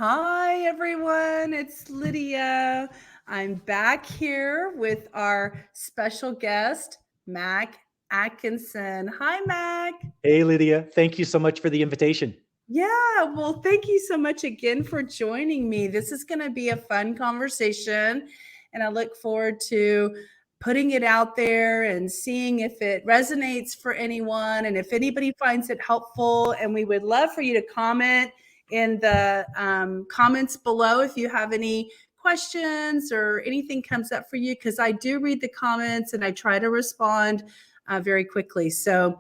Hi, everyone. It's Lydia. I'm back here with our special guest, Mac Atkinson. Hi, Mac. Hey, Lydia. Thank you so much for the invitation. Yeah, well, thank you so much again for joining me. This is going to be a fun conversation, and I look forward to putting it out there and seeing if it resonates for anyone and if anybody finds it helpful. And we would love for you to comment in the comments below if you have any questions or anything comes up for you, because I do read the comments and I try to respond very quickly. So,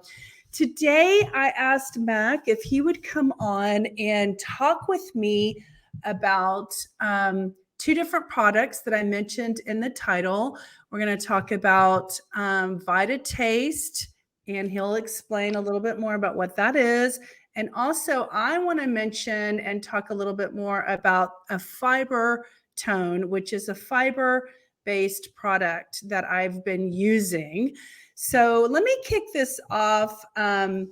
today, I asked Mac if he would come on and talk with me about two different products that I mentioned in the title. We're going to talk about VitaTaste, and he'll explain a little bit more about what that is. And also, I want to mention and talk a little bit more about a fiber tone, which is a fiber based product that I've been using. So let me kick this off. Do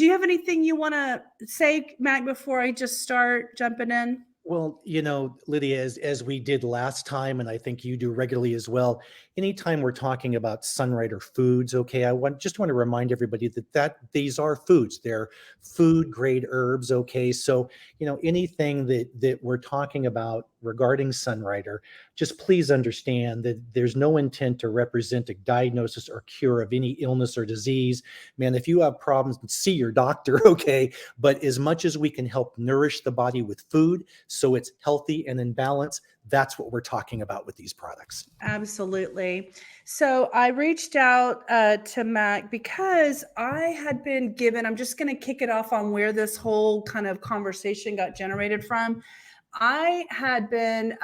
you have anything you want to say, Mac, before I just start jumping in? Well, Lydia, as we did last time, and I think you do regularly as well, anytime we're talking about Sunrider Foods, okay, I just want to remind everybody that these are foods. They're food grade herbs, okay? So, anything that we're talking about regarding Sunrider, just please understand that there's no intent to represent a diagnosis or cure of any illness or disease. Man, if you have problems, see your doctor, okay? But as much as we can help nourish the body with food so it's healthy and in balance, that's what we're talking about with these products. Absolutely. So I reached out to Mac because I had been given, I'm just going to kick it off on where this whole kind of conversation got generated from. I had been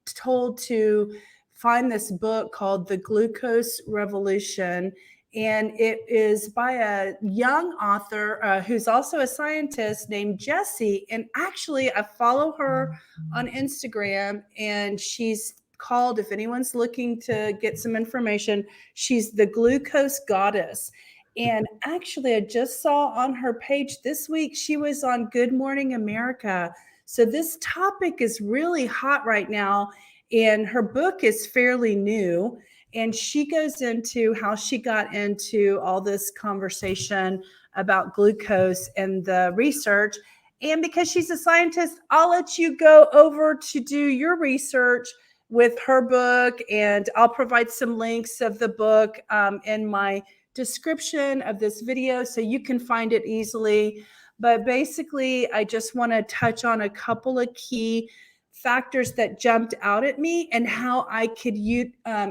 told to find this book called The Glucose Revolution. And it is by a young author who's also a scientist named Jessie. And actually, I follow her on Instagram, and she's called, if anyone's looking to get some information, she's the Glucose Goddess. And actually, I just saw on her page this week, she was on Good Morning America. So this topic is really hot right now, and her book is fairly new. And she goes into how she got into all this conversation about glucose and the research. And because she's a scientist, I'll let you go over to do your research with her book, and I'll provide some links of the book in my description of this video so you can find it easily. But basically, I just want to touch on a couple of key factors that jumped out at me and how I could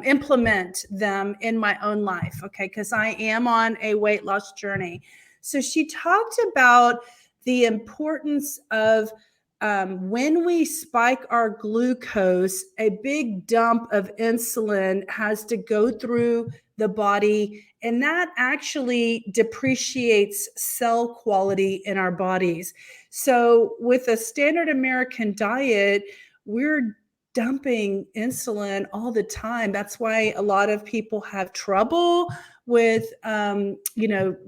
implement them in my own life. Okay, because I am on a weight loss journey. So she talked about the importance of when we spike our glucose, a big dump of insulin has to go through the body, and that actually depreciates cell quality in our bodies. So, with a standard American diet, we're dumping insulin all the time. That's why a lot of people have trouble with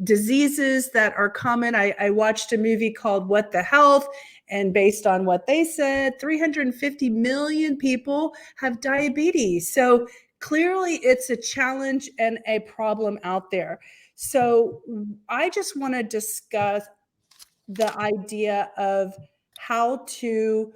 diseases that are common. I watched a movie called What the Health, and based on what they said, 350 million people have diabetes. So clearly it's a challenge and a problem out there. So I just want to discuss the idea of how to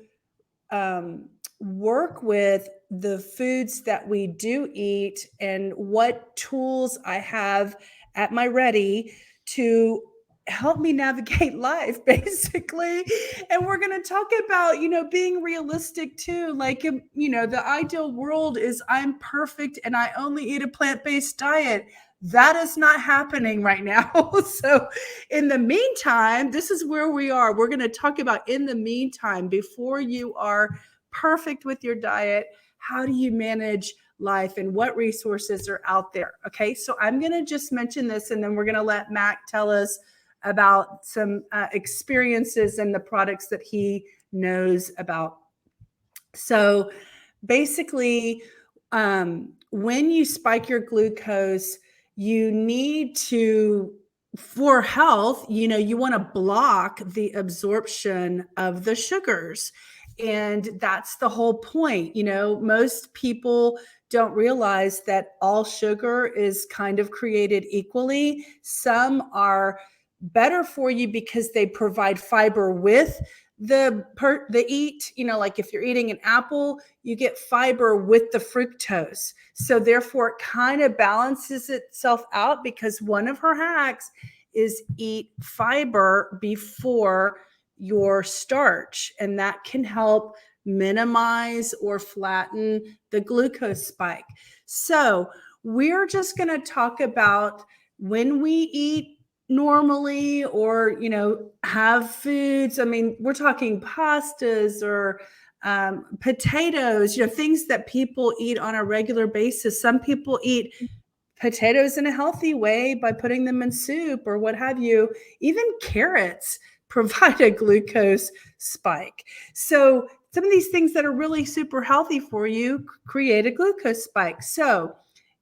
work with the foods that we do eat and what tools I have at my ready to help me navigate life, basically. And we're going to talk about being realistic too. Like, the ideal world is I'm perfect and I only eat a plant-based diet. That is not happening right now. So in the meantime, this is where we are. We're going to talk about, in the meantime, before you are perfect with your diet, how do you manage life and what resources are out there? Okay, so I'm going to just mention this, and then we're going to let Mac tell us about some experiences and the products that he knows about. So basically, when you spike your glucose, you need to for health, you want to block the absorption of the sugars. And that's the whole point. Most people don't realize that all sugar is kind of created equally. Some are better for you because they provide fiber with the eat, like if you're eating an apple, you get fiber with the fructose. So therefore it kind of balances itself out, because one of her hacks is eat fiber before your starch, and that can help minimize or flatten the glucose spike. So we're just going to talk about when we eat normally, or have foods. I mean, we're talking pastas or potatoes, things that people eat on a regular basis. Some people eat potatoes in a healthy way by putting them in soup or what have you. Even carrots provide a glucose spike. So some of these things that are really super healthy for you create a glucose spike. So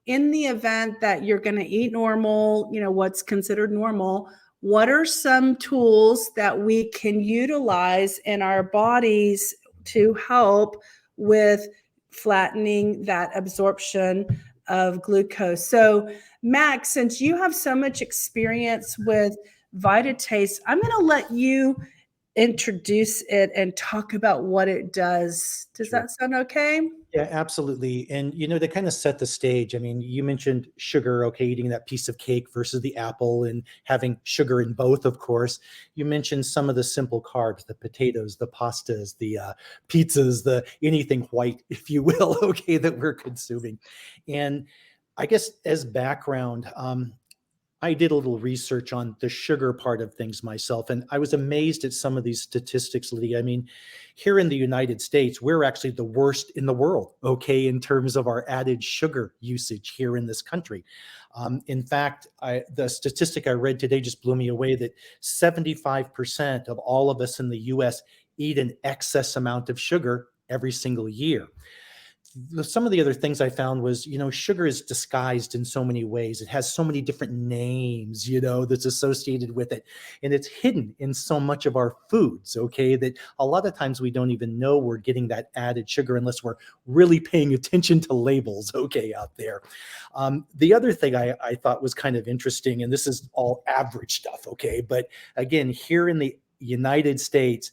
in the event that you're going to eat normal, what's considered normal, what are some tools that we can utilize in our bodies to help with flattening that absorption of glucose? So, Max, since you have so much experience with VitaTaste, I'm going to let you introduce it and talk about what it does. Does Sure. that sound okay? Yeah, absolutely. And to kind of set the stage, I mean, you mentioned sugar, okay, eating that piece of cake versus the apple and having sugar in both, of course. You mentioned some of the simple carbs, the potatoes, the pastas, the pizzas, the anything white, if you will, okay, that we're consuming. And I guess as background, I did a little research on the sugar part of things myself, and I was amazed at some of these statistics, Lydia. I mean, here in the United States, we're actually the worst in the world, okay, in terms of our added sugar usage here in this country. In fact, the statistic I read today just blew me away that 75% of all of us in the US eat an excess amount of sugar every single year. Some of the other things I found was, sugar is disguised in so many ways. It has so many different names, that's associated with it. And it's hidden in so much of our foods, okay, that a lot of times we don't even know we're getting that added sugar unless we're really paying attention to labels, okay, out there. The other thing I thought was kind of interesting, and this is all average stuff, okay, but again, here in the United States,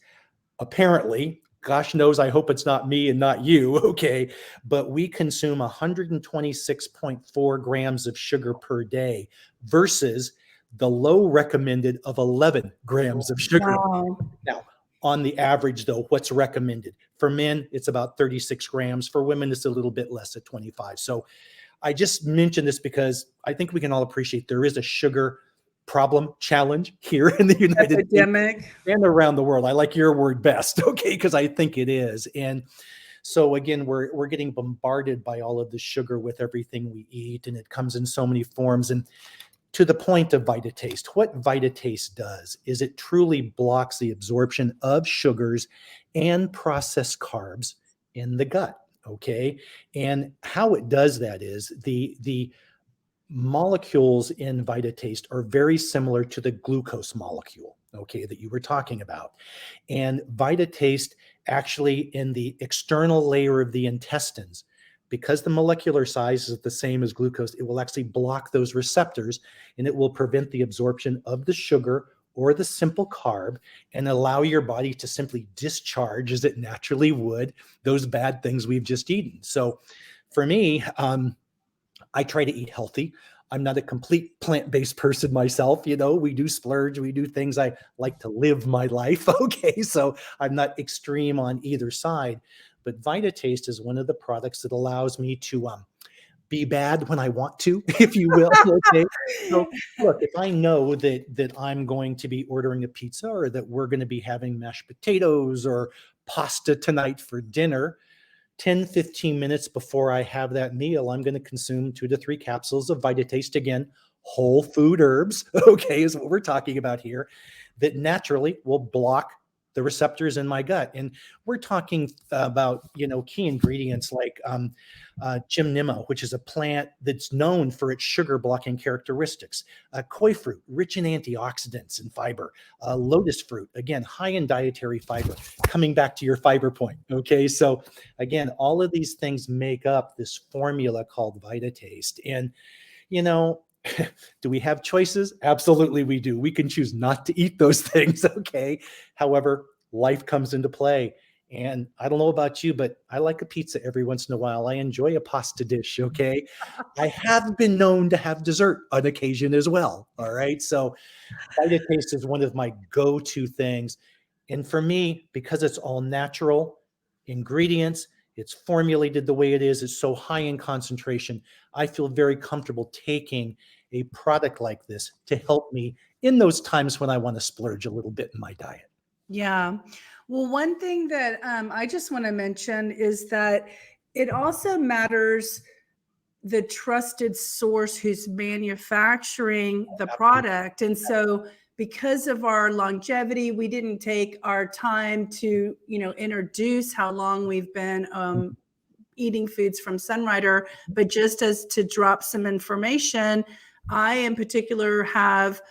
apparently, gosh knows, I hope it's not me and not you, okay, but we consume 126.4 grams of sugar per day versus the low recommended of 11 grams of sugar. Wow. Now, on the average, though, what's recommended? For men, it's about 36 grams. For women, it's a little bit less at 25. So I just mention this because I think we can all appreciate there is a sugar problem challenge here in the United States Epidemic. and around the world. I like your word best, okay, because I think it is. And so again, we're getting bombarded by all of the sugar with everything we eat, and it comes in so many forms. And to the point of VitaTaste, what VitaTaste does is it truly blocks the absorption of sugars and processed carbs in the gut. Okay. And how it does that is the molecules in VitaTaste are very similar to the glucose molecule, okay, that you were talking about. And VitaTaste actually in the external layer of the intestines, because the molecular size is the same as glucose, it will actually block those receptors and it will prevent the absorption of the sugar or the simple carb and allow your body to simply discharge as it naturally would those bad things we've just eaten. So for me, I try to eat healthy. I'm not a complete plant-based person myself. We do splurge, we do things. I like to live my life. Okay. So I'm not extreme on either side, but VitaTaste is one of the products that allows me to be bad when I want to, if you will. Okay. So look, if I know that I'm going to be ordering a pizza or that we're going to be having mashed potatoes or pasta tonight for dinner, 10, 15 minutes before I have that meal, I'm going to consume 2 to 3 capsules of VitaTaste. Again, whole food herbs, okay, is what we're talking about here, that naturally will block the receptors in my gut. And we're talking about, key ingredients like gymnimo, which is a plant that's known for its sugar blocking characteristics, koi fruit, rich in antioxidants and fiber, lotus fruit, again, high in dietary fiber, coming back to your fiber point. Okay. So again, all of these things make up this formula called VitaTaste. And, you know, do we have choices? Absolutely, we do. We can choose not to eat those things. Okay. However, life comes into play. And I don't know about you, but I like a pizza every once in a while. I enjoy a pasta dish. Okay. I have been known to have dessert on occasion as well. All right. So VitaTaste is one of my go-to things. And for me, because it's all natural ingredients, it's formulated the way it is, it's so high in concentration, I feel very comfortable taking a product like this to help me in those times when I want to splurge a little bit in my diet. Yeah. Well, one thing that I just want to mention is that it also matters the trusted source who's manufacturing the Absolutely. product. And so because of our longevity, we didn't take our time to, introduce how long we've been eating foods from Sunrider, but just as to drop some information, I in particular have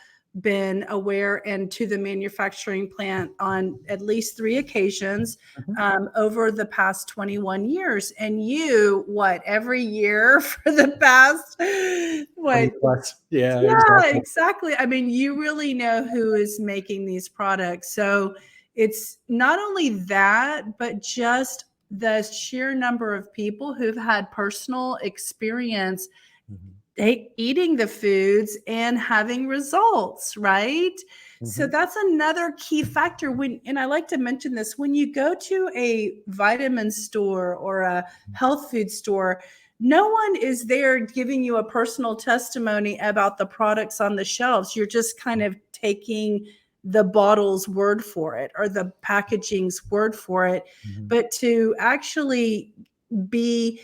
been aware and to the manufacturing plant on at least 3 occasions Mhm. over the past 21 years. And you, what, every year for the past, 20 what? plus. Yeah, Yeah, exactly. exactly. I mean, you really know who is making these products. So it's not only that, but just the sheer number of people who've had personal experience Mhm. eating the foods and having results, right? So Mhm. that's another key factor when, and I like to mention this, when you go to a vitamin store or a health food store, no one is there giving you a personal testimony about the products on the shelves. You're just kind of taking the bottle's word for it or the packaging's word for it. Mhm. But to actually be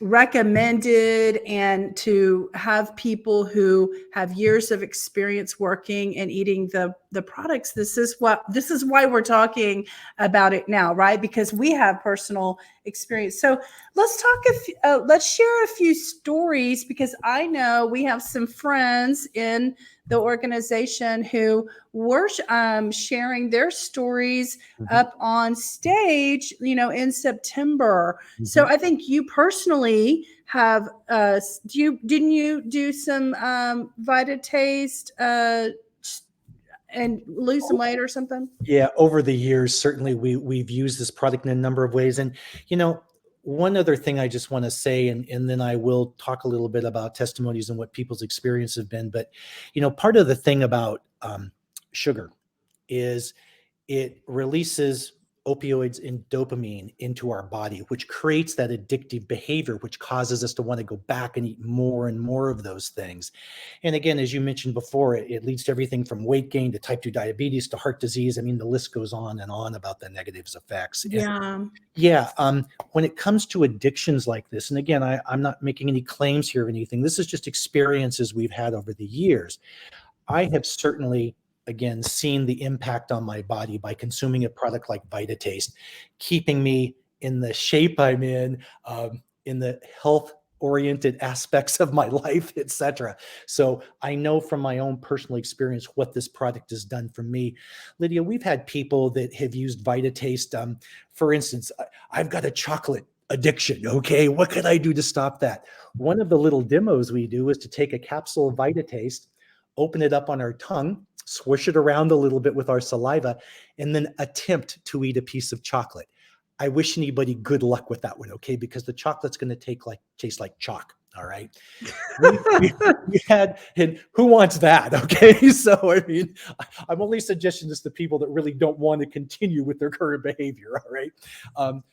recommended and to have people who have years of experience working and eating the products, this is why we're talking about it now, right? Because we have personal experience. So let's share a few stories, because I know we have some friends in the organization who were sharing their stories Mhm. up on stage, in September. So Mhm. I think you personally have didn't you do some VitaTaste and lose some weight or something? Yeah, over the years, certainly we've used this product in a number of ways. And you know, one other thing I just want to say, and then I will talk a little bit about testimonies and what people's experience have been. But part of the thing about sugar is it releases opioids and dopamine into our body, which creates that addictive behavior, which causes us to want to go back and eat more and more of those things. And again, as you mentioned before, it leads to everything from weight gain to type 2 diabetes to heart disease. I mean, the list goes on and on about the negative effects. And Yeah. yeah, when it comes to addictions like this, and again, I'm not making any claims here or anything. This is just experiences we've had over the years. I have certainly, again, seen the impact on my body by consuming a product like VitaTaste, keeping me in the shape I'm in the health oriented aspects of my life, etc. So I know from my own personal experience what this product has done for me. Lydia, we've had people that have used VitaTaste. For instance, I've got a chocolate addiction. Okay, what could I do to stop that? One of the little demos we do is to take a capsule of VitaTaste, open it up on our tongue, swish it around a little bit with our saliva, and then attempt to eat a piece of chocolate. I wish anybody good luck with that one, okay? Because the chocolate's going to taste like chalk. All right. We had, and who wants that? Okay. So, I mean, I'm only suggesting this to people that really don't want to continue with their current behavior. All right. Um,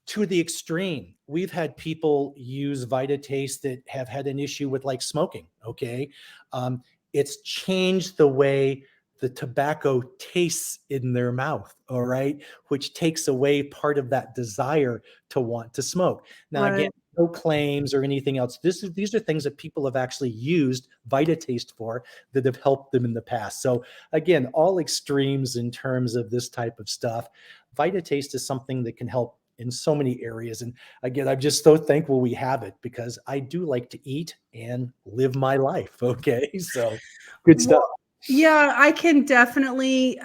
to the extreme. We've had people use VitaTaste that have had an issue with like smoking. Okay. Um, it's changed the way the tobacco tastes in their mouth. All right. Which takes away part of that desire to want to smoke. Now, again, Right. no claims or anything else. These are things that people have actually used VitaTaste for that have helped them in the past. So again, all extremes in terms of this type of stuff. VitaTaste is something that can help in so many areas. And again, I'm just so thankful we have it because I do like to eat and live my life. Okay. So good stuff. Well, yeah, I can definitely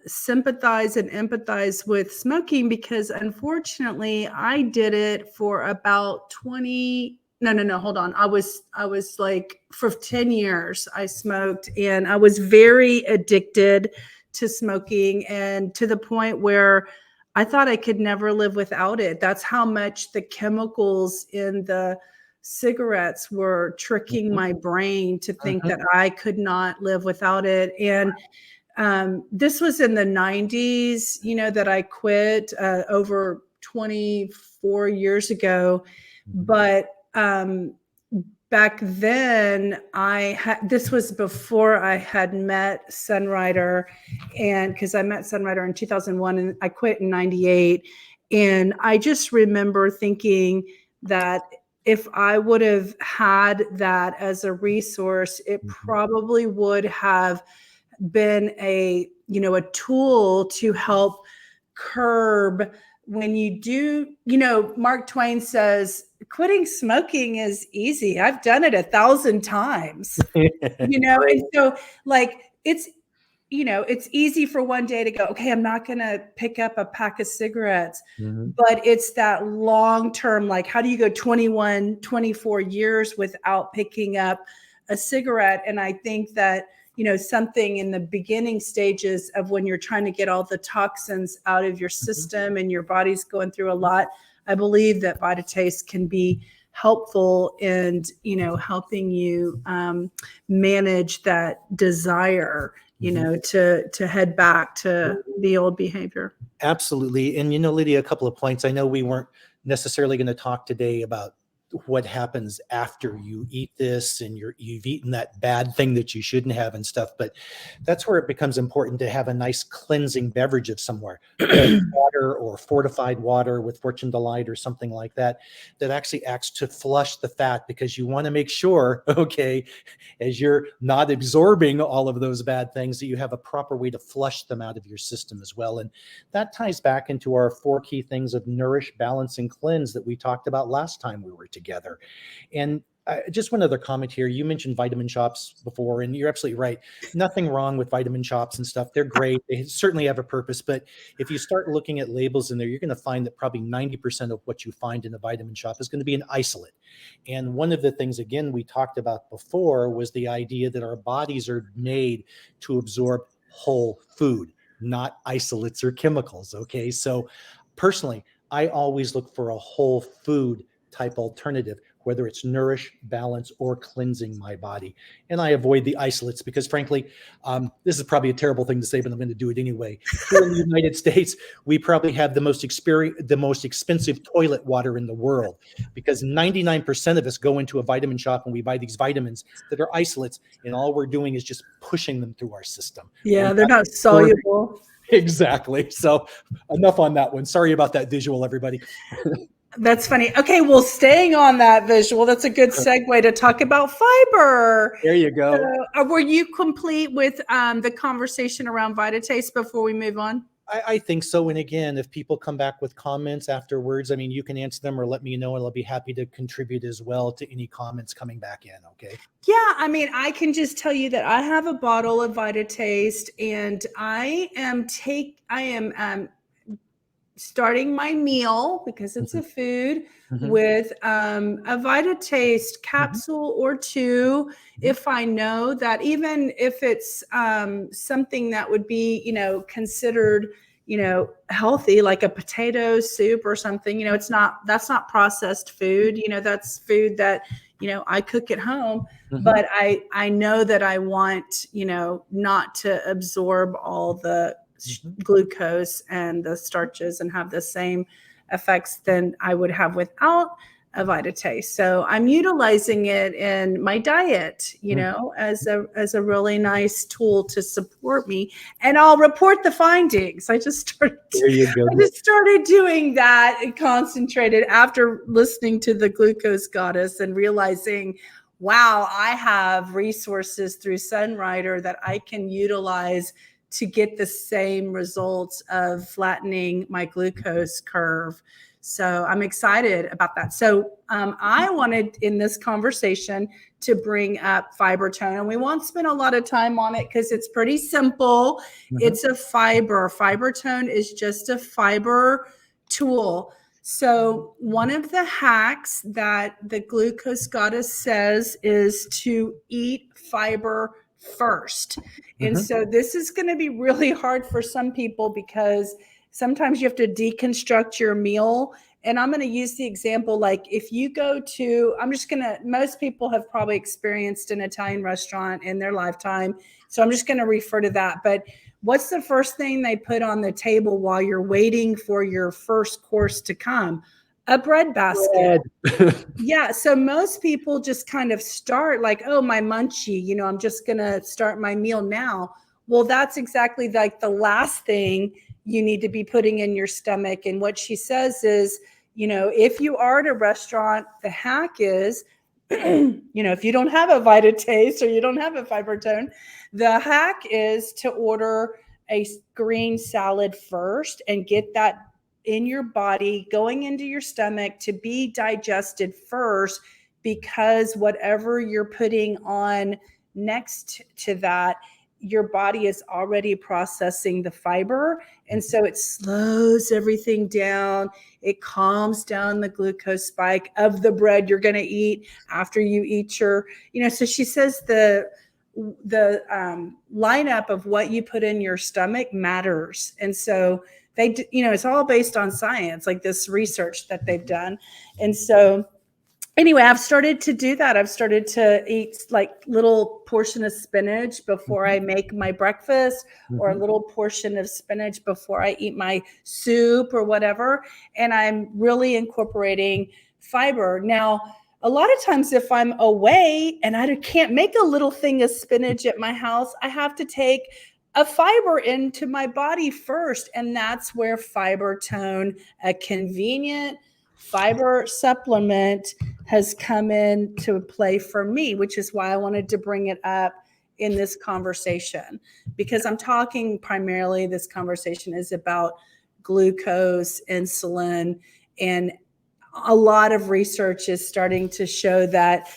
sympathize and empathize with smoking because unfortunately I did it for about 20 no, hold on. I was like for 10 years I smoked and I was very addicted to smoking and to the point where I thought I could never live without it. That's how much the chemicals in the cigarettes were tricking Mhm, my brain to think mhm, that I could not live without it. And this was in the 90s, that I quit over 24 years ago. mhm, But back then, this was before I had met Sunrider. And because I met Sunrider in 2001 and I quit in 98. And I just remember thinking that if I would have had that as a resource, it mhm. probably would have been a tool to help curb when you do. Mark Twain says quitting smoking is easy. I've done it 1,000 times. And Great. so like it's easy for one day to go, okay, I'm not going to pick up a pack of cigarettes. Mhm, But it's that long term, like, how do you go 21, 24 years without picking up a cigarette? And I think that, something in the beginning stages of when you're trying to get all the toxins out of your mhm, system and your body's going through a lot, I believe that VitaTaste can be helpful in, helping you manage that desire mhm. to head back to the old behavior. Absolutely. And Lydia, a couple of points. I know we weren't necessarily going to talk today about what happens after you eat this and you've eaten that bad thing that you shouldn't have and stuff, but that's where it becomes important to have a nice cleansing beverage of somewhere, whether it's water or fortified water with Fortune Delight or something like that, that actually acts to flush the fat because you want to make sure, okay, as you're not absorbing all of those bad things, that you have a proper way to flush them out of your system as well. And that ties back into our four key things of nourish, balance, and cleanse that we talked about last time we were together. And just one other comment here. You mentioned vitamin shops before, and you're absolutely right. Nothing wrong with vitamin shops and stuff. They're great. They certainly have a purpose. But if you start looking at labels in there, you're going to find that probably 90% of what you find in a vitamin shop is going to be an isolate. And one of the things, again, we talked about before was the idea that our bodies are made to absorb whole food, not isolates or chemicals. Okay. So personally, I always look for a whole food type alternative, whether it's nourish, balance, or cleansing my body. And I avoid the isolates because, frankly, this is probably a terrible thing to say, but I'm going to do it anyway. Here in the United States, we probably have the most expensive toilet water in the world because 99% of us go into a vitamin shop and we buy these vitamins that are isolates, and all we're doing is just pushing them through our system. We're Yeah, they're not not absorbing. soluble. Exactly. So enough on that one. Sorry about that visual, everybody. That's funny. Okay, well, staying on that visual, that's a good segue to talk about fiber. There you So, go. were you complete with the conversation around VitaTaste before we move on? I think so. And again, if people come back with comments afterwards, I mean, you can answer them or let me know, and I'll be happy to contribute as well to any comments coming back in. Okay. Yeah, I mean, I can just tell you that I have a bottle of VitaTaste, and I am starting my meal because it's Mhm, a food mhm, with a VitaTaste mhm, capsule or two. mhm, If I know that, even if it's something that would be, considered, healthy, like a potato soup or something, that's not processed food. That's food that, I cook at home. mhm, But I know that I want, not to absorb all the mhm. glucose and the starches and have the same effects than I would have without a VitaTaste. So I'm utilizing it in my diet, as a really nice tool to support me. And I'll report the findings. There you go. I just started doing that and concentrated after listening to the glucose goddess and realizing, wow, I have resources through Sunrider that I can utilize to get the same results of flattening my glucose curve. So I'm excited about that. So I wanted in this conversation to bring up Fibertone, and we won't spend a lot of time on it because it's pretty simple. It's a fiber. Fibertone is just a fiber tool. So one of the hacks that the glucose goddess says is to eat fiber first. And so this is going to be really hard for some people because sometimes you have to deconstruct your meal. And I'm going to use the example, like if you go to, most people have probably experienced an Italian restaurant in their lifetime. So I'm just going to refer to that. But what's the first thing they put on the table while you're waiting for your first course to come? A bread basket. Yeah. So most people just kind of start like, oh, my munchie, I'm just going to start my meal now. Well, that's exactly like the last thing you need to be putting in your stomach. And what she says is, if you are at a restaurant, the hack is, if you don't have a VitaTaste or you don't have a Fibertone, the hack is to order a green salad first and get that in your body, going into your stomach to be digested first, because whatever you're putting on next to that, your body is already processing the fiber. And so it slows everything down. It calms down the glucose spike of the bread you're going to eat after you eat your, so she says the lineup of what you put in your stomach matters. And so it's all based on science, like this research that they've done. And so anyway, I've started to do that. I've started to eat like little portion of spinach before I make my breakfast, or a little portion of spinach before I eat my soup or whatever. And I'm really incorporating fiber. Now, a lot of times if I'm away and I can't make a little thing of spinach at my house, I have to take a fiber into my body first. And that's where Fibertone, a convenient fiber supplement, has come into play for me, which is why I wanted to bring it up in this conversation, because I'm talking primarily, this conversation is about glucose, insulin, and a lot of research is starting to show that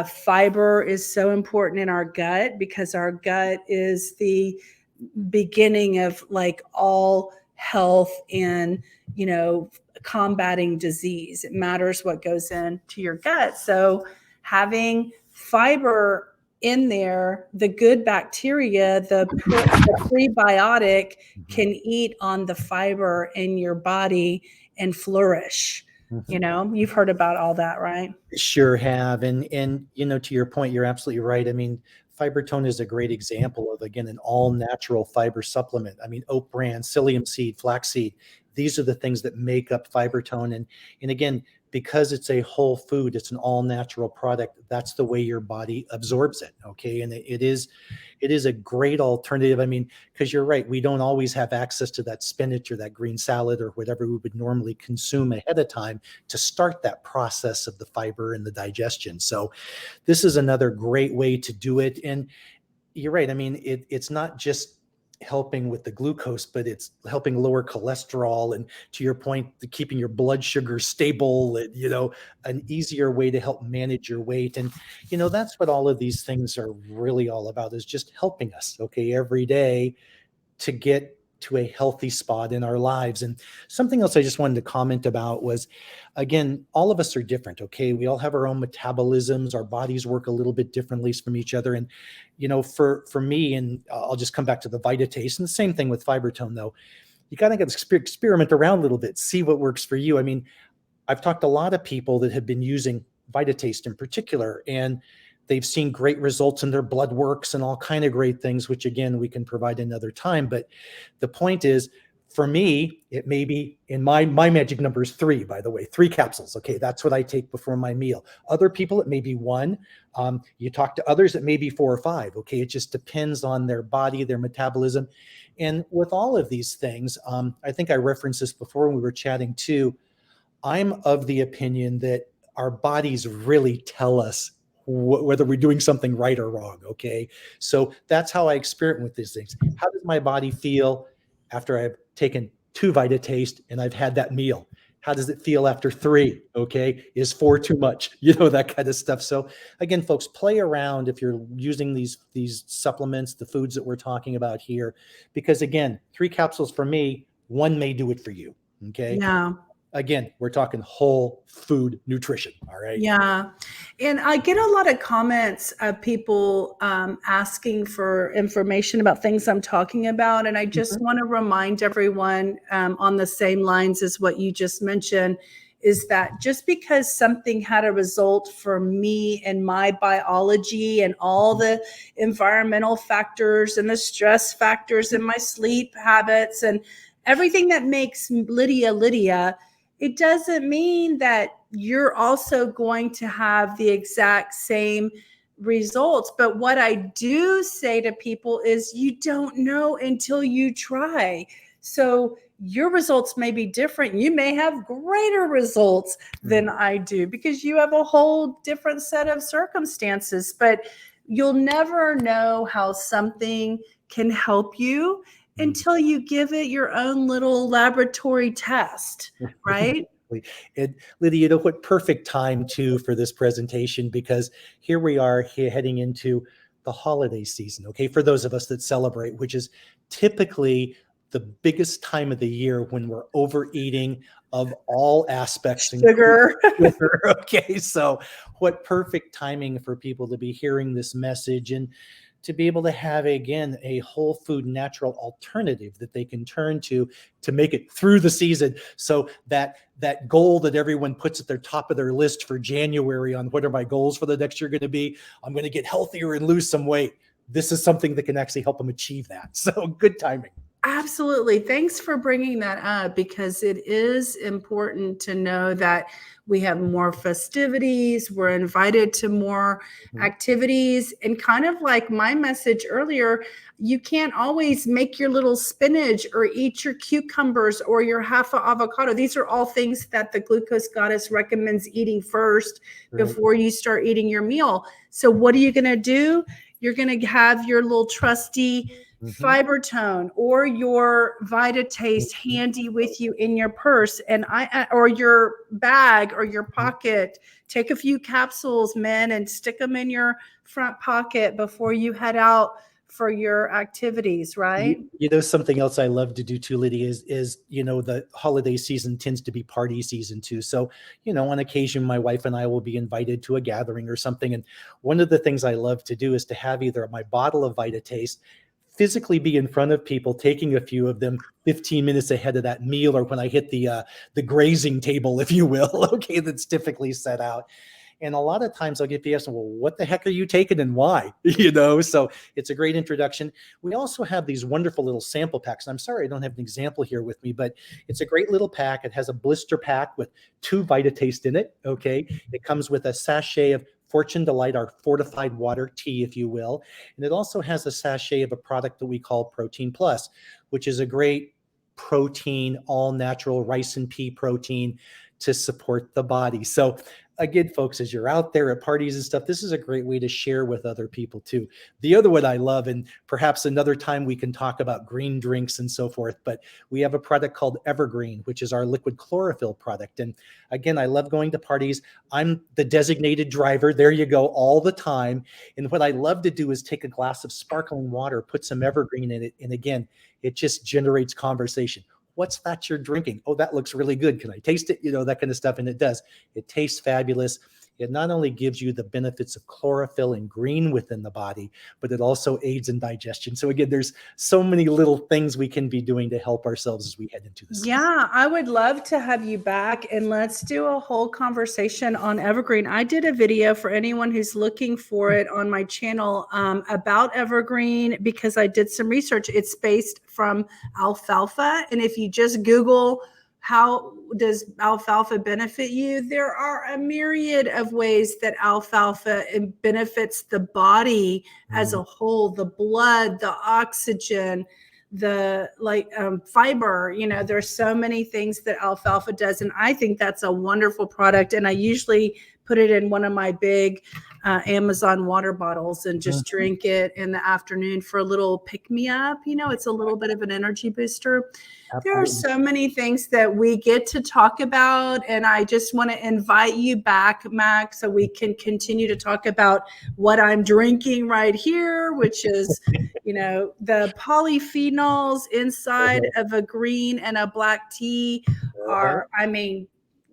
fiber is so important in our gut, because our gut is the beginning of like all health and, combating disease. It matters what goes into your gut. So having fiber in there, the good bacteria, the prebiotic can eat on the fiber in your body and flourish. You've heard about all that, right? Sure have. And to your point, you're absolutely right. I mean, Fibertone is a great example of, again, an all natural fiber supplement. I mean, oat bran, psyllium seed, flaxseed, these are the things that make up Fibertone. And again, because it's a whole food, it's an all natural product. That's the way your body absorbs it. Okay. And it is a great alternative. I mean, because you're right, we don't always have access to that spinach or that green salad or whatever we would normally consume ahead of time to start that process of the fiber and the digestion. So this is another great way to do it. And you're right. I mean, it's not just helping with the glucose, but it's helping lower cholesterol. And to your point, keeping your blood sugar stable, an easier way to help manage your weight. And, that's what all of these things are really all about, is just helping us, okay, every day to get to a healthy spot in our lives. And something else I just wanted to comment about was, again, all of us are different. Okay. We all have our own metabolisms. Our bodies work a little bit differently from each other. And, for me, and I'll just come back to the VitaTaste, and the same thing with Fibertone though, you got to experiment around a little bit, see what works for you. I mean, I've talked to a lot of people that have been using VitaTaste in particular, and they've seen great results in their blood works and all kind of great things, which again, we can provide another time. But the point is, For me, it may be in my magic number is 3, by the way, 3 capsules. Okay, that's what I take before my meal. Other people, it may be 1. You talk to others, it may be 4 or 5. Okay, it just depends on their body, their metabolism. And with all of these things, I think I referenced this before when we were chatting too. I'm of the opinion that our bodies really tell us whether we're doing something right or wrong. Okay. So that's how I experiment with these things. How does my body feel after I've taken 2 VitaTaste and I've had that meal? How does it feel after 3? Okay. Is 4 too much? That kind of stuff. So again, folks, play around if you're using these supplements, the foods that we're talking about here, because again, 3 capsules for me, 1 may do it for you. Okay. Yeah. Again, we're talking whole food nutrition. All right. Yeah. And I get a lot of comments of people asking for information about things I'm talking about. And I just Mhm. want to remind everyone on the same lines as what you just mentioned is that just because something had a result for me and my biology and all the environmental factors and the stress factors and my sleep habits and everything that makes Lydia Lydia, it doesn't mean that you're also going to have the exact same results. But what I do say to people is you don't know until you try. So your results may be different. You may have greater results than I do because you have a whole different set of circumstances. But you'll never know how something can help you until you give it your own little laboratory test, right? Exactly. And Lydia, what perfect time too for this presentation, because here we are heading into the holiday season. Okay, for those of us that celebrate, which is typically the biggest time of the year when we're overeating of all aspects, including Sugar. sugar. Okay, so what perfect timing for people to be hearing this message and to be able to have again a whole food natural alternative that they can turn to make it through the season. So that goal that everyone puts at their top of their list for January on what are my goals for the next year going to be, I'm going to get healthier and lose some weight. This is something that can actually help them achieve that. So good timing. Absolutely. Thanks for bringing that up because it is important to know that we have more festivities, we're invited to more Mhm. activities, and kind of like my message earlier, you can't always make your little spinach or eat your cucumbers or your half a avocado. These are all things that the glucose goddess recommends eating first Right. before you start eating your meal. So what are you going to do? You're going to have your little trusty Mhm. Fibertone or your VitaTaste Mhm. handy with you in your purse and or your bag or your Mhm. pocket. Take a few capsules, men, and stick them in your front pocket before you head out for your activities, right? Something else I love to do too, Lydia, is the holiday season tends to be party season too. So, on occasion, my wife and I will be invited to a gathering or something. And one of the things I love to do is to have either my bottle of VitaTaste physically be in front of people, taking a few of them 15 minutes ahead of that meal, or when I hit the grazing table, if you will, okay, that's typically set out. And a lot of times I'll get people asking, well, what the heck are you taking and why? So it's a great introduction. We also have these wonderful little sample packs. And I'm sorry I don't have an example here with me, but it's a great little pack. It has a blister pack with 2 VitaTaste in it. Okay. It comes with a sachet of Fortune Delight, our fortified water tea, if you will. And it also has a sachet of a product that we call Protein Plus, which is a great protein, all natural rice and pea protein to support the body. So again, folks, as you're out there at parties and stuff, this is a great way to share with other people too. The other one I love, and perhaps another time we can talk about green drinks and so forth, but we have a product called Evergreen, which is our liquid chlorophyll product. And again, I love going to parties. I'm the designated driver. There you go, all the time. And what I love to do is take a glass of sparkling water, put some Evergreen in it. And again, it just generates conversation. What's that you're drinking? Oh, that looks really good. Can I taste it? That kind of stuff. And it does. It tastes fabulous. It not only gives you the benefits of chlorophyll and green within the body, but it also aids in digestion. So again, there's so many little things we can be doing to help ourselves as we head into the season. Yeah, I would love to have you back and let's do a whole conversation on evergreen. I did a video for anyone who's looking for it on my channel about evergreen because I did some research. It's based from alfalfa. And if you just Google how does alfalfa benefit you, there are a myriad of ways that alfalfa benefits the body as a whole, the blood, the oxygen, the fiber. There's so many things that alfalfa does, and I think that's a wonderful product. And I usually put it in one of my big Amazon water bottles and just drink it in the afternoon for a little pick me up. It's a little bit of an energy booster. There are so many things that we get to talk about, and I just want to invite you back, Mac, so we can continue to talk about what I'm drinking right here, which is, the polyphenols inside of a green and a black tea are,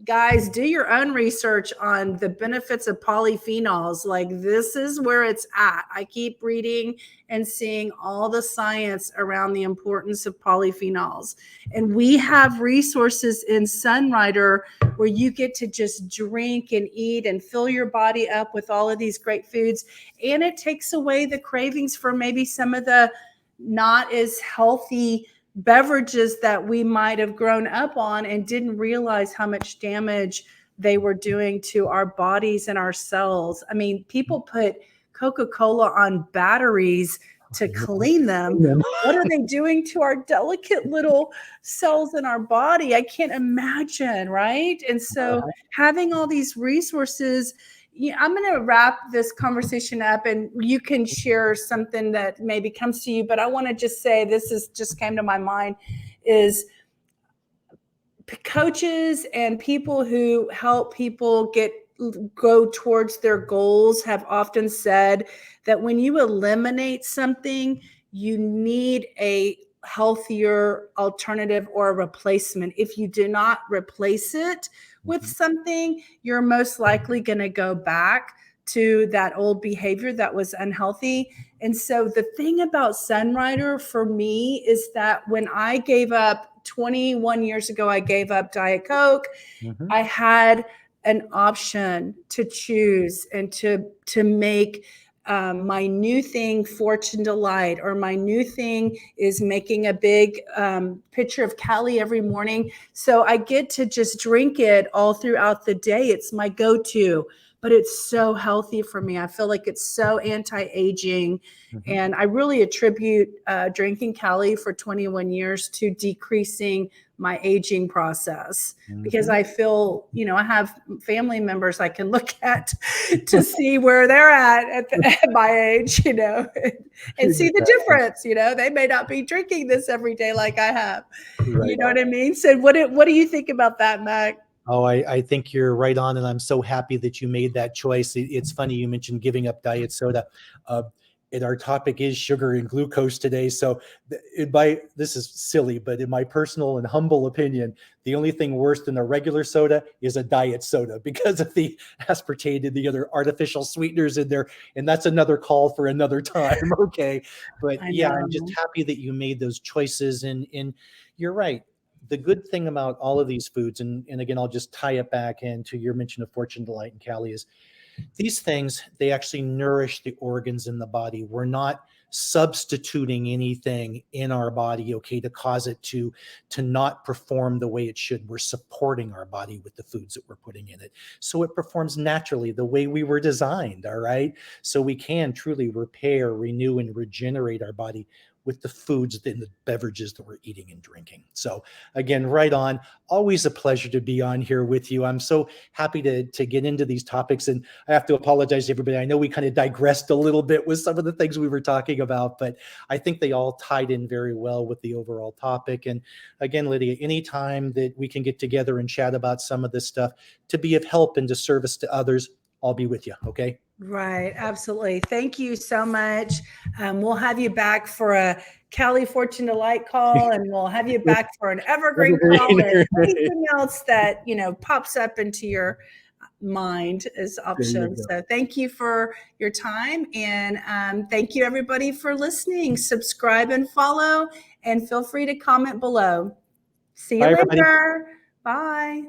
guys, do your own research on the benefits of polyphenols. Like, this is where it's at. I keep reading and seeing all the science around the importance of polyphenols. And we have resources in Sunrider where you get to just drink and eat and fill your body up with all of these great foods. And it takes away the cravings for maybe some of the not as healthy beverages that we might have grown up on and didn't realize how much damage they were doing to our bodies and our cells. I mean, people put Coca-Cola on batteries to clean them. What are they doing to our delicate little cells in our body? I can't imagine, right? And so having all these resources, I'm going to wrap this conversation up and you can share something that maybe comes to you, but I want to just say, just came to my mind, is coaches and people who help people go towards their goals have often said that when you eliminate something, you need a healthier alternative or a replacement. If you do not replace it with something, you're most likely going to go back to that old behavior that was unhealthy. And so the thing about Sunrider for me is that when I gave up 21 years ago, I gave up Diet Coke. I had an option to choose and to make my new thing Fortune Delight, or my new thing is making a big pitcher of Cali every morning. So I get to just drink it all throughout the day. It's my go-to, but it's so healthy for me. I feel like it's so anti-aging. And I really attribute drinking Cali for 21 years to decreasing my aging process, because I feel, I have family members I can look at to see where they're at my age, and see the difference. They may not be drinking this every day like I have. You know what I mean? So what do you think about that, Mac? Oh, I think you're right on, and I'm so happy that you made that choice. It's funny you mentioned giving up diet soda. And our topic is sugar and glucose today. So this is silly, but in my personal and humble opinion, the only thing worse than a regular soda is a diet soda because of the aspartame and the other artificial sweeteners in there. And that's another call for another time. Okay. But yeah, I'm just happy that you made those choices. And you're right. The good thing about all of these foods, and again, I'll just tie it back into your mention of Fortune Delight and Cali, is these things, they actually nourish the organs in the body. We're not substituting anything in our body, okay, to cause it to not perform the way it should. We're supporting our body with the foods that we're putting in it. So it performs naturally the way we were designed, all right? So we can truly repair, renew, and regenerate our body with the foods and the beverages that we're eating and drinking. So again, right on. Always a pleasure to be on here with you. I'm so happy to get into these topics. And I have to apologize to everybody. I know we kind of digressed a little bit with some of the things we were talking about, but I think they all tied in very well with the overall topic. And again, Lydia, anytime that we can get together and chat about some of this stuff to be of help and to service to others, I'll be with you. Okay. Right. Absolutely. Thank you so much. We'll have you back for a Cali Fortune Delight call, and we'll have you back for an evergreen call, and anything else that, pops up into your mind as There you options. go. So thank you for your time, and thank you everybody for listening. Subscribe and follow, and feel free to comment below. See you Bye, everybody. later. Bye.